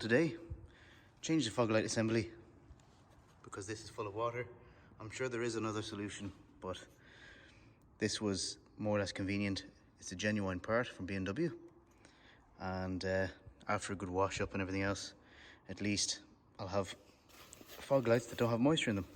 today. Change the fog light assembly because this is full of water. I'm sure there is another solution, but this was more or less convenient. It's a genuine part from B&W, and after a good wash up and everything else, at least I'll have fog lights that don't have moisture in them.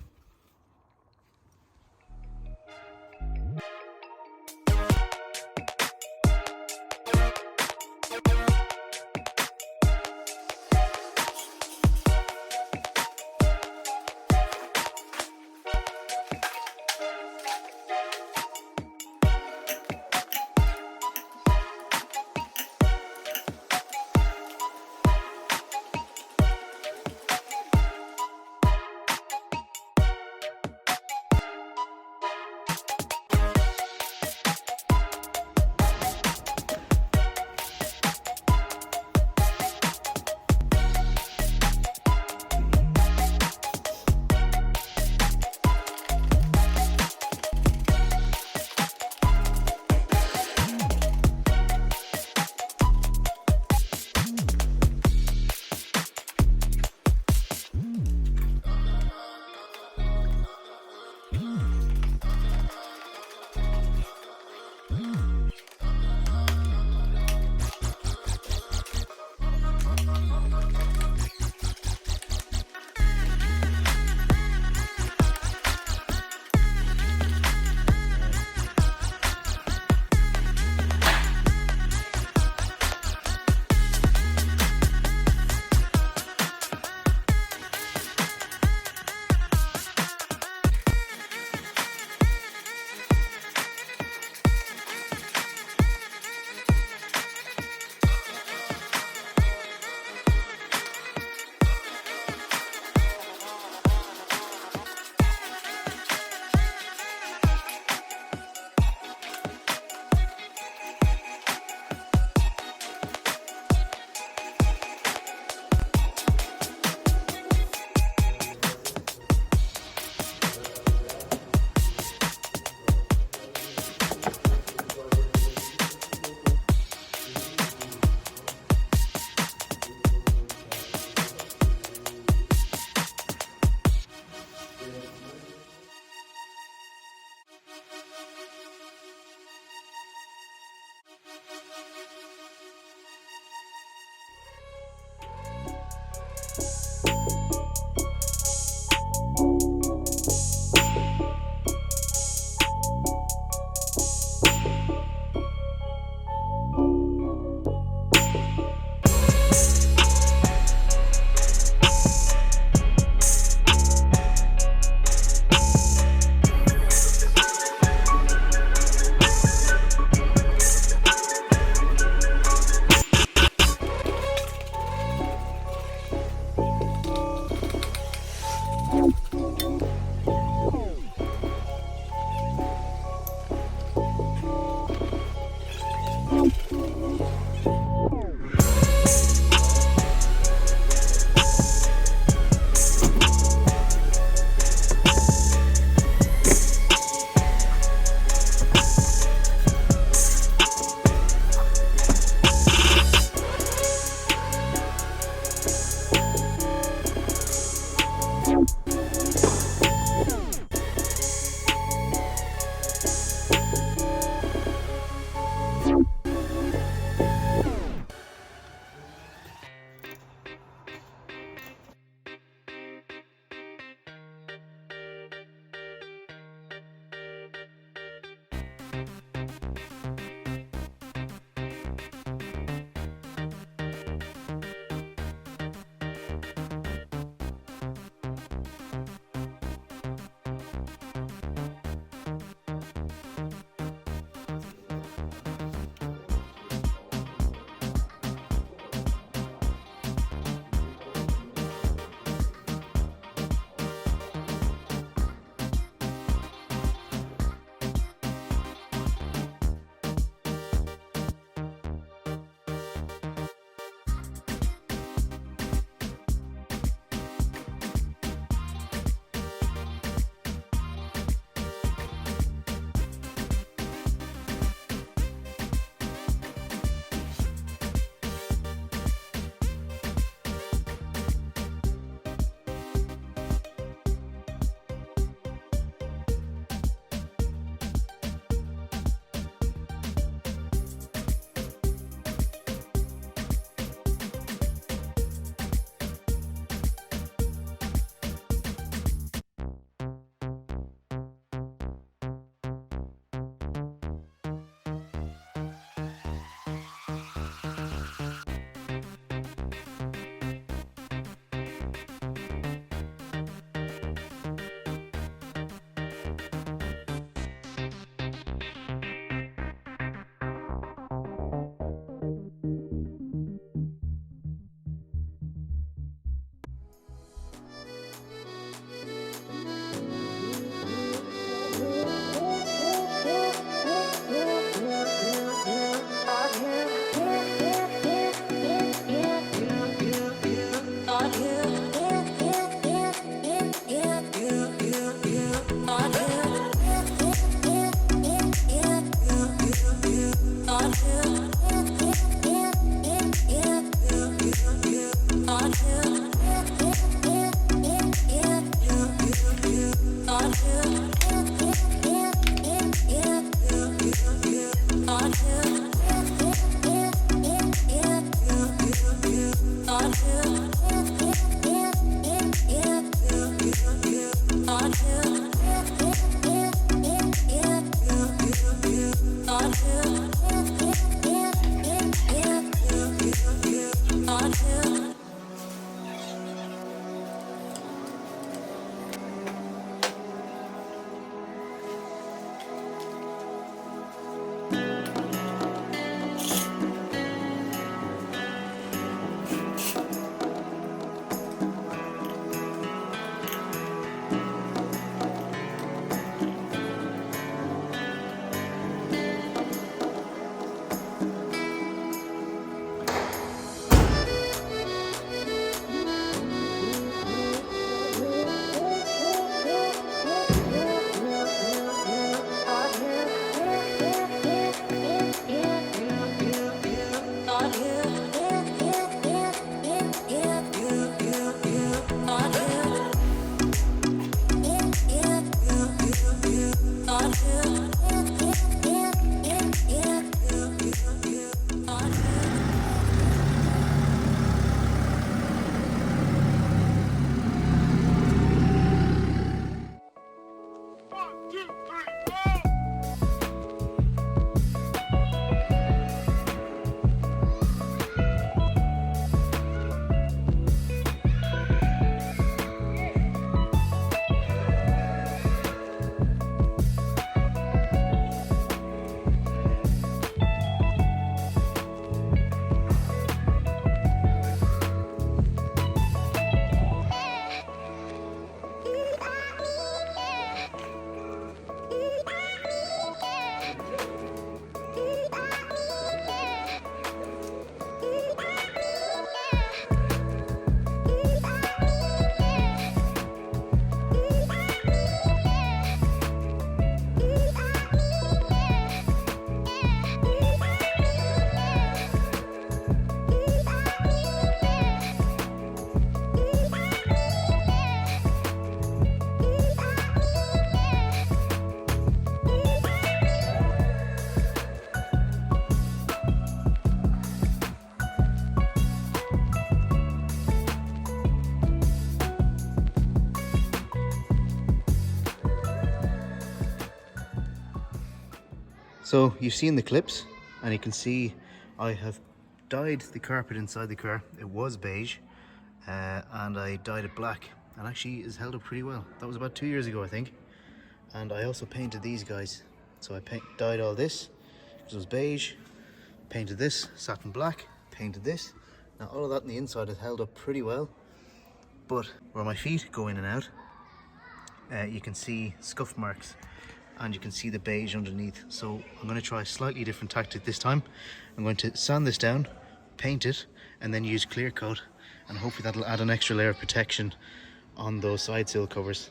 So you've seen the clips, and you can see I have dyed the carpet inside the car. It was beige, and I dyed it black, and actually it's held up pretty well. That was about 2 years ago, I think. And I also painted these guys. So I dyed all this, which was beige, painted this satin black, painted this. Now all of that on the inside has held up pretty well, but where my feet go in and out, you can see scuff marks, and you can see the beige underneath. So I'm going to try a slightly different tactic this time. I'm going to sand this down, paint it, and then use clear coat, and hopefully that'll add an extra layer of protection on those side sill covers.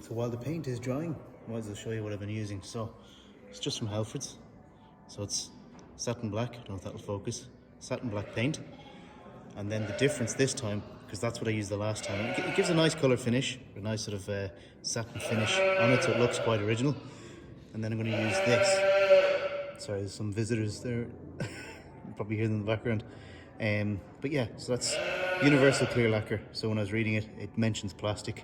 So while the paint is drying, I might as well show you what I've been using. So it's just from Halford's. So it's satin black, I don't know if that'll focus, satin black paint. And then the difference this time, because that's what I used the last time, it gives a nice colour finish, a nice sort of satin finish on it, so it looks quite original. And then I'm going to use this. Sorry, there's some visitors there probably hear them in the background. But yeah, so that's universal clear lacquer. So when I was reading it, it mentions plastic.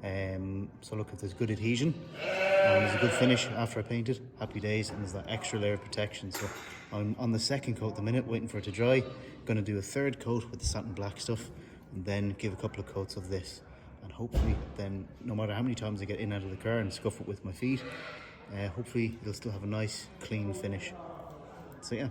So look, if there's good adhesion and there's a good finish after I paint it, happy days. And there's that extra layer of protection. So I'm on the second coat at the minute, waiting for it to dry. Going to do a third coat with the satin black stuff, and then give a couple of coats of this. And hopefully then, no matter how many times I get in and out of the car and scuff it with my feet, hopefully it'll still have a nice clean finish. So yeah.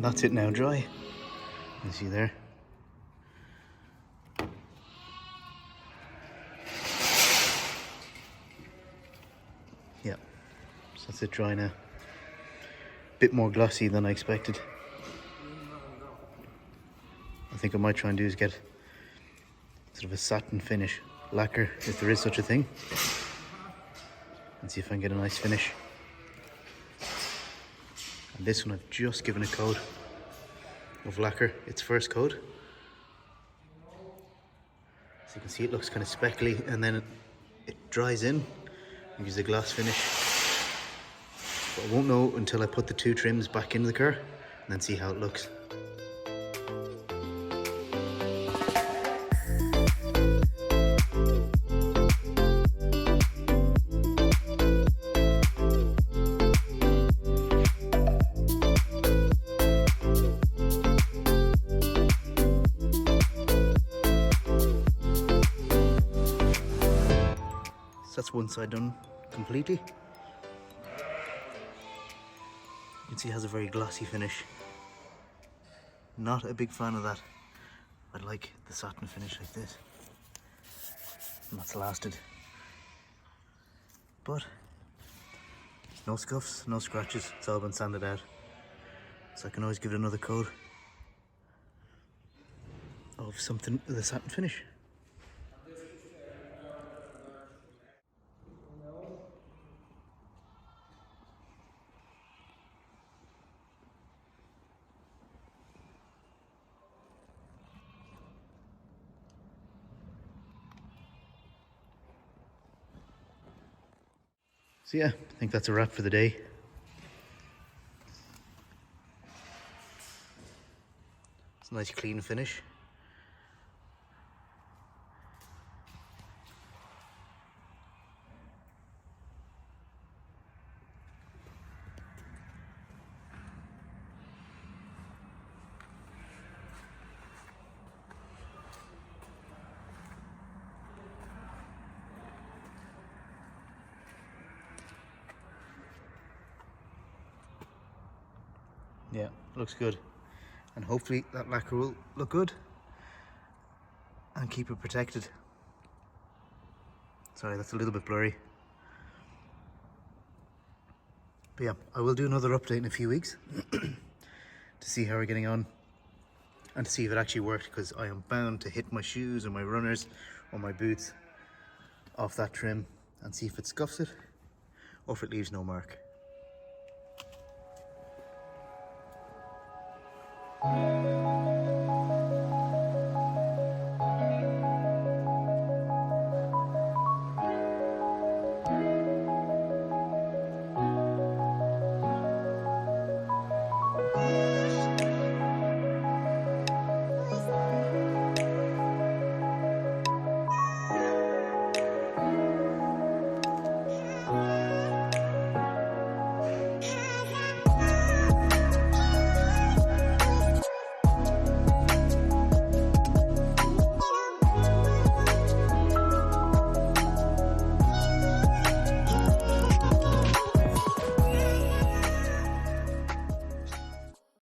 And that's it now dry. You see there. Yeah, so that's it dry now. Bit more glossy than I expected. I think I might try and do is get sort of a satin finish lacquer, if there is such a thing, and see if I can get a nice finish. And this one I've just given a coat of lacquer, its first coat. So you can see it looks kind of speckly, and then it dries in and gives a gloss finish. But I won't know until I put the two trims back into the car and then see how it looks. So that's one side done completely. You can see it has a very glossy finish. Not a big fan of that. I like the satin finish like this. And that's lasted. But no scuffs, no scratches, it's all been sanded out. So I can always give it another coat of something with a satin finish. So yeah, I think that's a wrap for the day. It's a nice clean finish. Yeah, looks good. And hopefully that lacquer will look good and keep it protected. Sorry, that's a little bit blurry. But yeah, I will do another update in a few weeks to see how we're getting on and to see if it actually worked, because I am bound to hit my shoes or my runners or my boots off that trim and see if it scuffs it or if it leaves no mark.